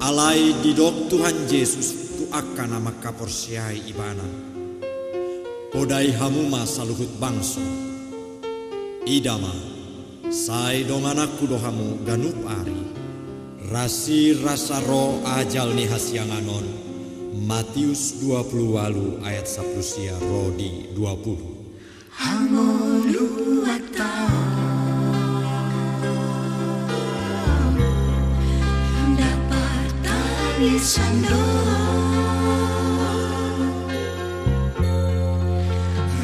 alai didok Tuhan Yesus tu akan nama kaporsiai ibana. Podai hamuma saluhut bangso. Idama, sai dong anakku dohamu ganup ari. Rasi rasa roh ajal ni hasyanganon. Matius 20 ayat 10 rodi 20. Hangolu dapat tangisan doa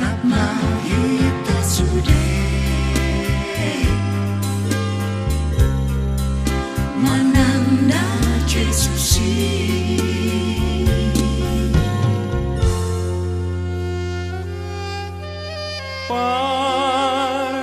Ratna hita sude mananda Jesusi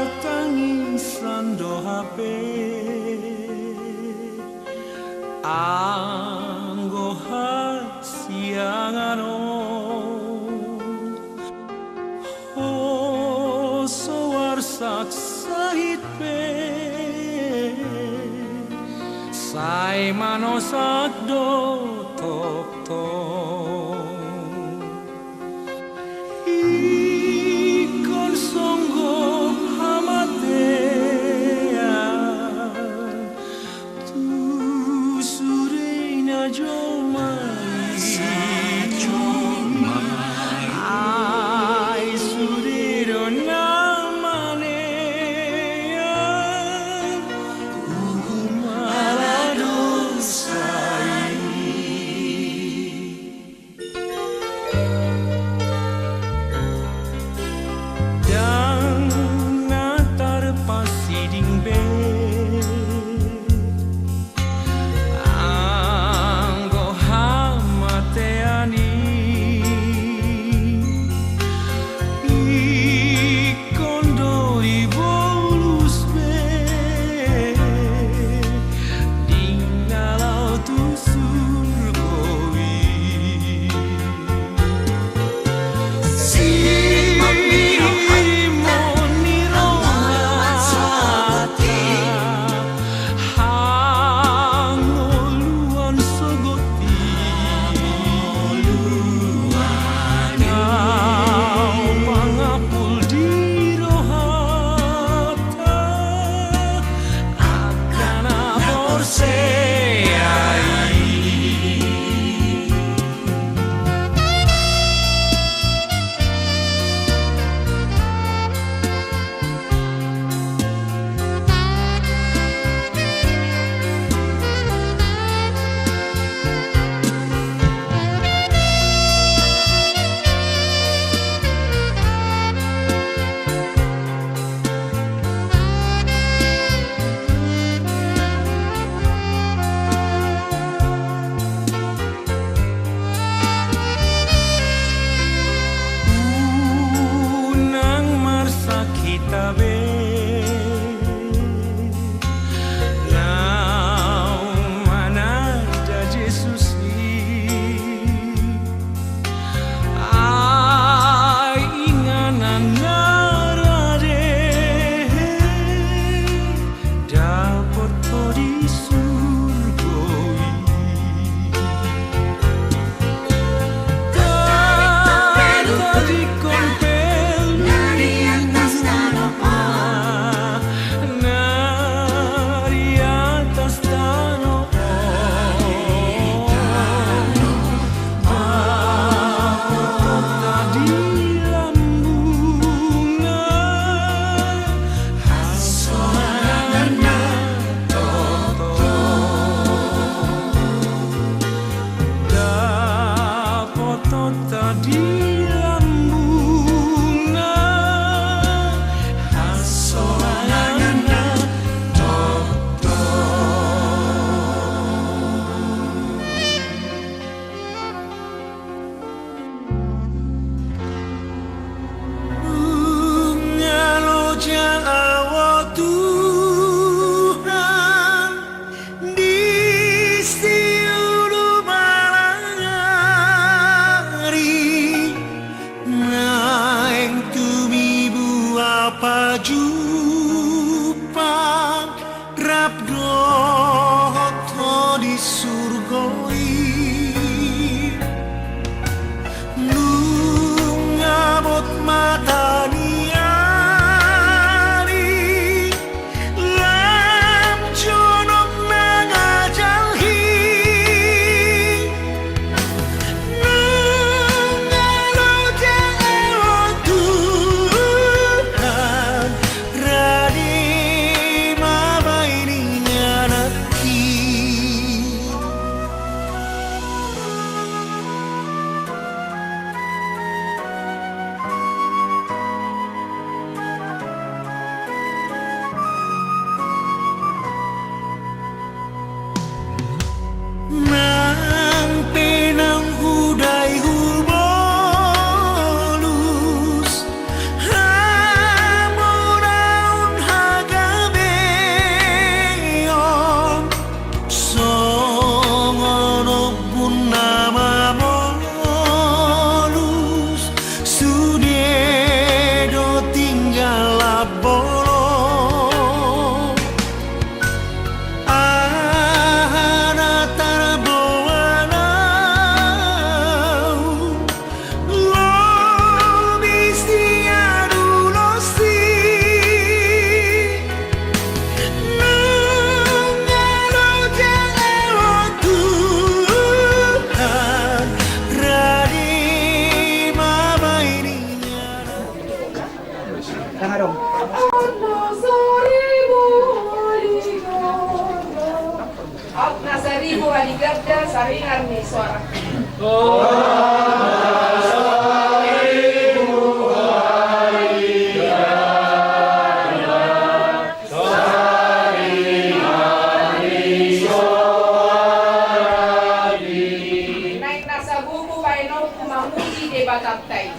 Partangisan doa pe anggo hasyanganon hoso warsak sahit pe sai manosak do tok tok ikon songgo hamatea tu surina jomai ai suriro namanea umaladosai dan natar pasiding be anggo hamateani ikondori bolus be dingalau tu surgoi kita be now mana da Jesus ai inganan narade dapat di surgoi tadi kompel dari atas tanah baligarda saringar ni suara. Naik nasa bubu baino kumamuji de bataptai.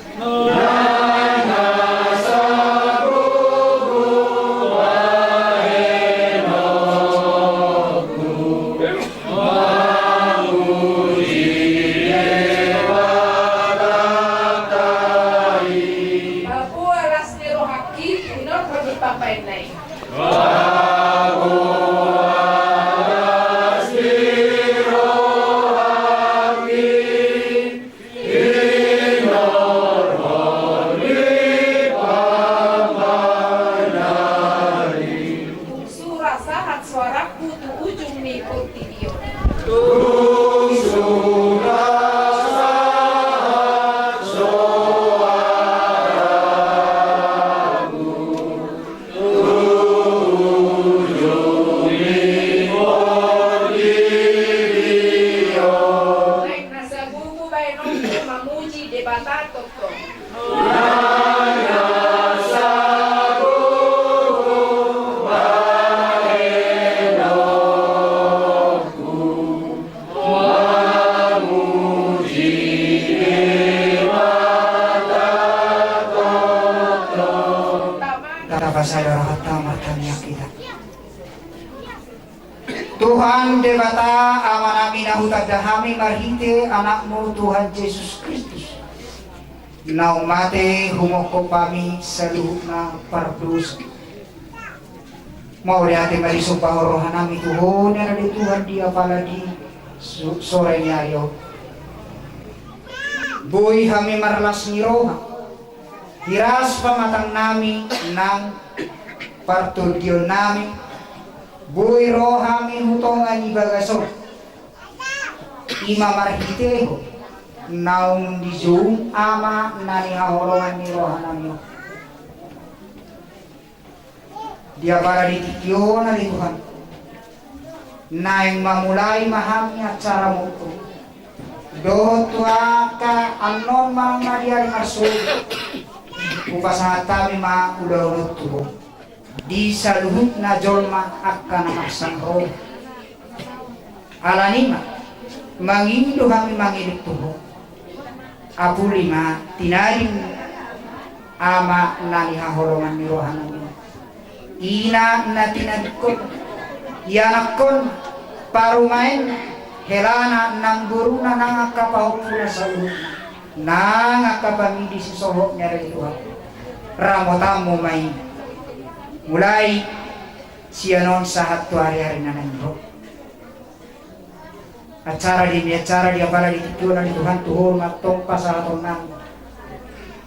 Tuhan Dewata amanami nahutagdahami marhite anakmu Tuhan Yesus Kristus. Naumate humoko kami sa luhut na pardusa. Mauliate marisumpa rohan nami Tuhan na di Tuhan dia palagi sore niayo. Buhay kami marlas ni roha. Hiras pamatang nami ng partudyon nami. Buhay roha mi hutongan ibagaso. Ima marhiteho. Naung di Zoom ama nani hahorongan ni roha nami. Dia para ditikyo na di Tuhan. Naing mamulai mahami acara mo ito. Doho tuwa ka anon mang nadiari masul. Upasahat kami maulaunod tuho. Di sa luhut na jolma akan namaksang roh. Alanima, mangindo kami mangilik tuho. Apu lima, tinaring ama nani hahorongan ni rohan namin. Ina na tinadikot, yanakon, parumain, helana ng guru na nangakapahok na sa luhut na. Nangakapamidi si sohok niya rin Tuhan. Ramotamo may mulai siya noon sa hatu hari-hari na nangyro. Acara dia pala dititulan ni Tuhan Tuhan matong pasaraton namin.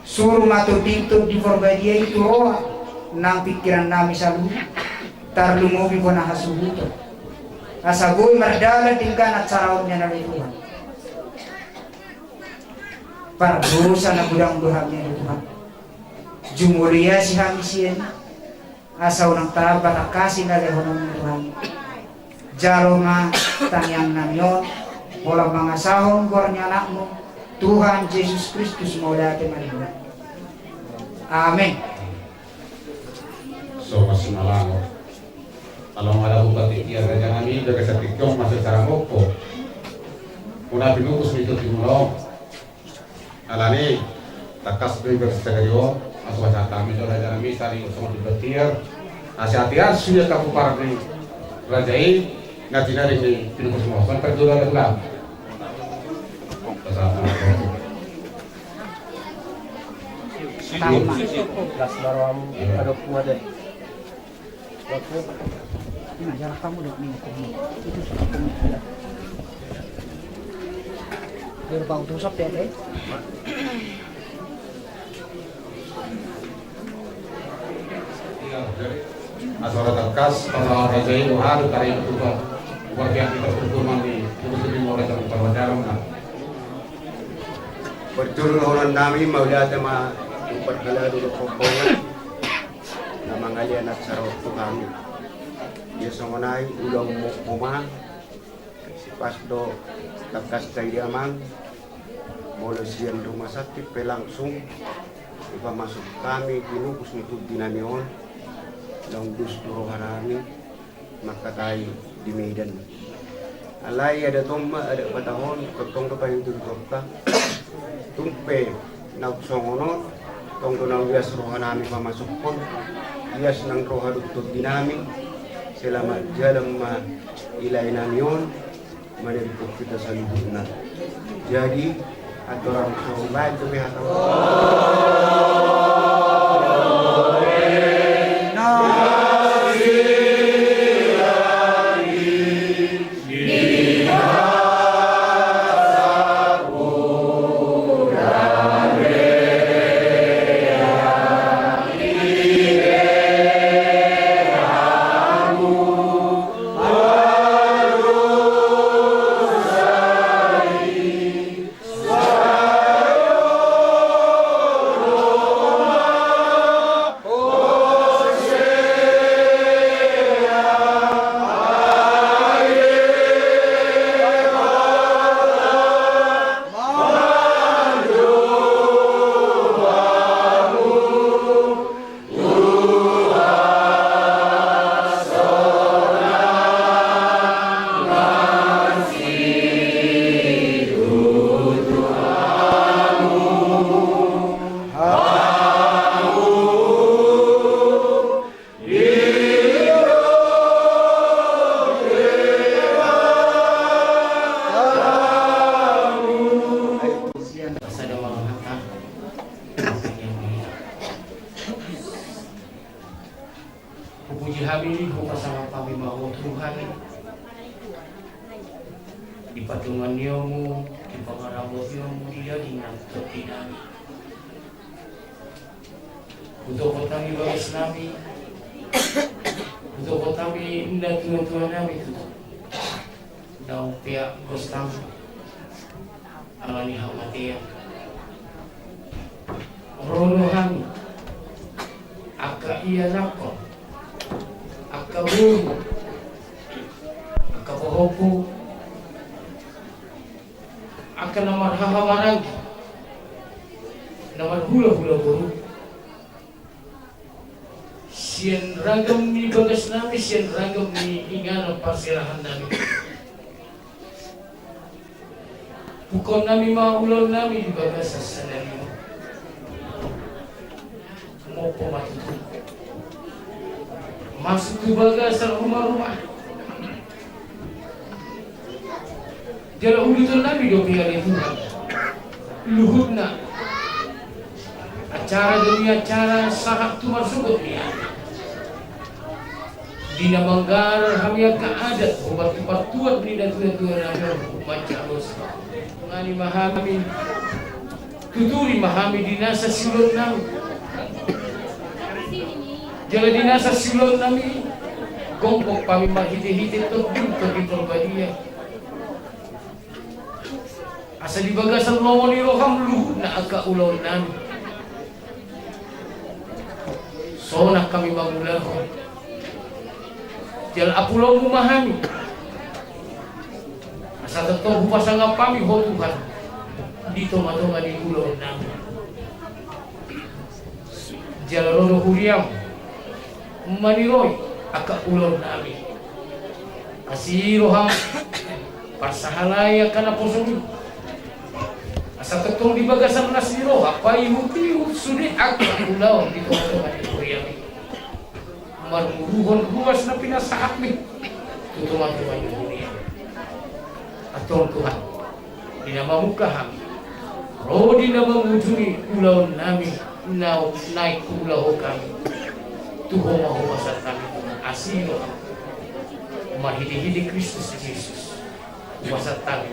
Suruh matutintog di forbadia itu roha ng pikiran namin sa lupa. Tarlumubi ko na hasubuto. Asagoy mardala tingkan at saraon niya na rin Tuhan. Pardusa na budang duham niya rin Tuhan. Jumulia si Hamisien. Asaw ng tarabat akasin na lehon ng Tuhan. Jalo nga tangyang namyon. Walang mga sahong guar niya anak mo. Tuhan Yesus Kristus maulate Maria. Amen. So masih malango. Kalau ada buka tikia raja kami jaga setikyong masih cara mopo. Una pinukus itu timulong. Alani takas beri bersegero. Masuk acara kami raja kami tadi usung dibetir. Nasihatnya sudah kamu para di rajai ngatina di pinukus semua. Kan perjuangan dalam. Tama. Gas baru ada kuat deh. Ini jarak kamu udah minggu itu sudah punya. Biar bau tusap ya deh. Asal terkas kalau raja itu harus dari itu bagian kita berkurang di musim mulai dari perwajaran. Berturun orang nami mauliate ma perkala dulu kompongan na mangalian at sarot kami. Dia somonay ulang mumah pas do takas kaidaman mulai siang rumah sakit langsung iba masuk kami kinubus itu dinamion nang dus rohanami makatai di Medan. Alai ada tomba ada patahon ketong to payu turka tumpe nak songono tong to nang bias rohanami pamasuk pon bias nang rohadut dinami selama jalan ma ilai namion menurut kita salibuna. Jadi aturan sobat itu pihak puji kami bersama kami mau Tuhan di patungan nyomu di pengarabot nyomu dia dengan terpinang untuk kami bagi Islami untuk kami indah Tuhan kami itu dan pihak Gostam alani hamatia rono kami aka iya nakon akaburu akabohopu akan namar hahamaragi namar hula-hula buru sian ragam ni bagas nami sian ragam ni inganan parsirahan nami bukan nami maulol nami di bagas sasanami mau pematutu masuk ke bagasan rumah-rumah jalan urutan Nabi do pihak Tuhan luhutna acara demi acara sahak tu marsubut dia dina manggar hamia kaadat obat-obat tuat ni dan tuan-tuan rahim baca bos ngani mahami tuturi mahami dinasa silon nami jalan dinasa silon nami gompok kami mahide-hide terdin terbadia asa di bagasan lawani roham luhut na aga ulaw nami sona kami mangulaho jalan apulaw memahami asa tetap pasang kami ho Tuhan di toma-toma di ulaw nami jalan rono huriam maniroy aka ulor nami asiroham parsahalaya kana posong asa ketong di bagasan nasiro apa imuti sudi aka ulaw di toma di kuriami marmuruhon ruas na pinasaak mi tutuma-tuma di kuriami atong Tuhan dinamamukaham rodi na mamujuni ulaw nami naik ulaw kami Tuhan mau pasal kami asilo mahidi-hidi Kristus Yesus pasal kami